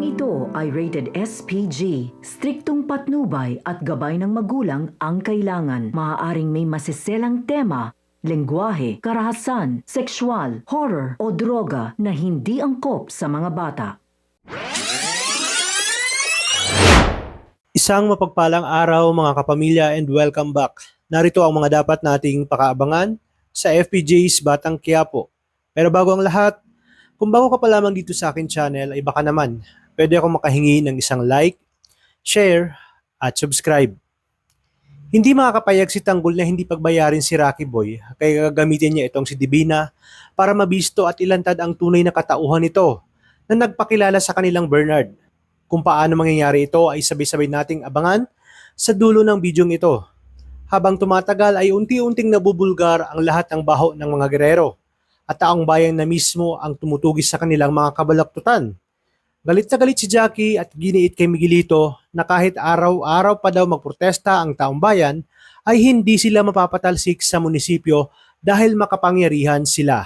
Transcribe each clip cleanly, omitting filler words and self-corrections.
Programang ito ay rated SPG. Striktong patnubay at gabay ng magulang ang kailangan. Maaaring may masiselang tema, lengguwahe, karahasan, sexual, horror o droga na hindi angkop sa mga bata. Isang mapagpalang araw mga kapamilya and welcome back. Narito ang mga dapat nating pakaabangan sa FPJ's Batang Quiapo. Pero bago ang lahat, kung bago ka pa lamang dito sa akin channel ay baka naman pwede akong makahingi ng isang like, share at subscribe. Hindi makakapayag si Tanggol na hindi pagbayarin si Rocky Boy kaya gagamitin niya itong si Divina para mabisto at ilantad ang tunay na katauhan nito na nagpakilala sa kanilang Bernard. Kung paano mangyayari ito ay sabay-sabay nating abangan sa dulo ng bidyong ito. Habang tumatagal ay unti-unting nabubulgar ang lahat ng baho ng mga gerero at taong bayan na mismo ang tumutugis sa kanilang mga kabalaktutan. Galit na galit si Jackie at giniit kay Miguelito na kahit araw-araw pa daw magprotesta ang taong bayan ay hindi sila mapapatalsik sa munisipyo dahil makapangyarihan sila.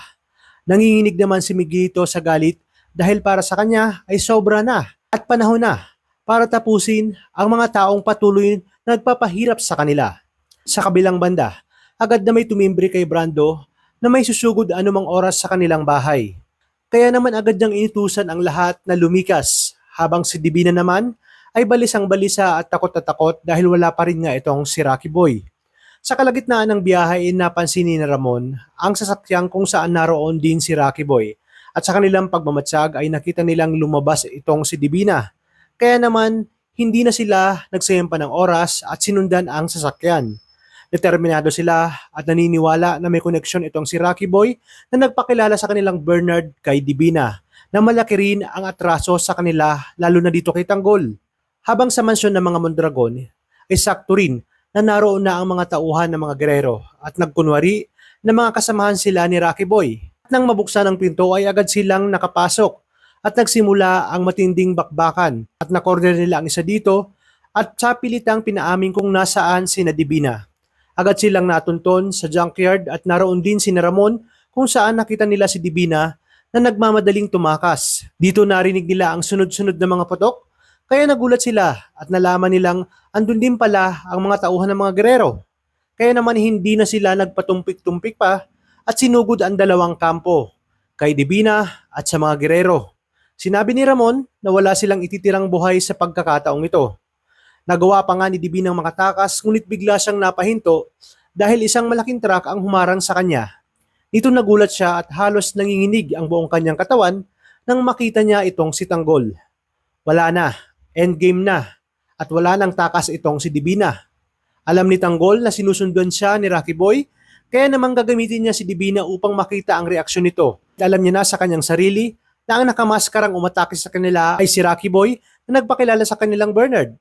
Nanginginig naman si Miguelito sa galit dahil para sa kanya ay sobra na at panahon na para tapusin ang mga taong patuloy na nagpapahirap sa kanila. Sa kabilang banda, agad na may tumimbre kay Brando na may susugod anumang oras sa kanilang bahay. Kaya naman agad niyang inutusan ang lahat na lumikas, habang si Divina naman ay balisang-balisa at takot na takot dahil wala pa rin nga itong si Rocky Boy. Sa kalagitnaan ng biyahe ay napansin ni Ramon ang sasakyang kung saan naroon din si Rocky Boy at sa kanilang pagmamatsag ay nakita nilang lumabas itong si Divina. Kaya naman hindi na sila nagsayang pa ng oras at sinundan ang sasakyan. Determinado sila at naniniwala na may koneksyon itong si Rocky Boy na nagpakilala sa kanilang Bernard kay Divina na malaki rin ang atraso sa kanila lalo na dito kay Tanggol. Habang sa mansyon ng mga Mondragon ay sakto rin na naroon na ang mga tauhan ng mga gerero at nagkunwari na mga kasamahan sila ni Rocky Boy. At nang mabuksan ang pinto ay agad silang nakapasok at nagsimula ang matinding bakbakan at nakorder nila ang isa dito at sa pilitang pinaamin kung nasaan si Divina. Agad silang natunton sa junkyard at naroon din si Ramon kung saan nakita nila si Divina na nagmamadaling tumakas. Dito narinig nila ang sunod-sunod na mga putok kaya nagulat sila at nalaman nilang andun din pala ang mga tauhan ng mga gerero. Kaya naman hindi na sila nagpatumpik-tumpik pa at sinugod ang dalawang kampo, kay Divina at sa mga gerero. Sinabi ni Ramon na wala silang ititirang buhay sa pagkakataong ito. Nagawa pa nga ni Divina ang makatakas ngunit bigla siyang napahinto dahil isang malaking truck ang humarang sa kanya. Nito nagulat siya at halos nanginginig ang buong kanyang katawan nang makita niya itong si Tanggol. Wala na, endgame na, at wala nang takas itong si Divina. Alam ni Tanggol na sinusundan siya ni Rocky Boy kaya naman gagamitin niya si Divina upang makita ang reaksyon nito. Alam niya na sa kanyang sarili na ang nakamaskarang umatake sa kanila ay si Rocky Boy na nagpakilala sa kanilang Bernard.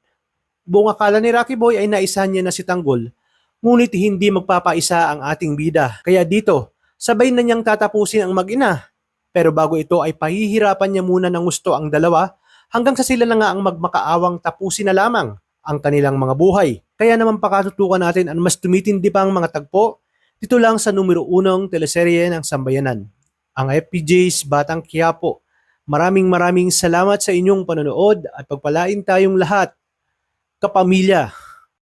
Buong akala ni Rocky Boy ay naisahan niya na si Tanggol, ngunit hindi magpapaisa ang ating bida. Kaya dito, sabay na niyang tatapusin ang mag-ina. Pero bago ito ay pahihirapan niya muna ng gusto ang dalawa hanggang sa sila na nga ang magmakaawang tapusin na lamang ang kanilang mga buhay. Kaya naman pakatutukan natin ang mas tumitindi pang mga tagpo dito lang sa numero 1 teleserye ng Sambayanan, ang FPJ's Batang Quiapo. Maraming salamat sa inyong panonood at pagpalain tayong lahat, kapamilya.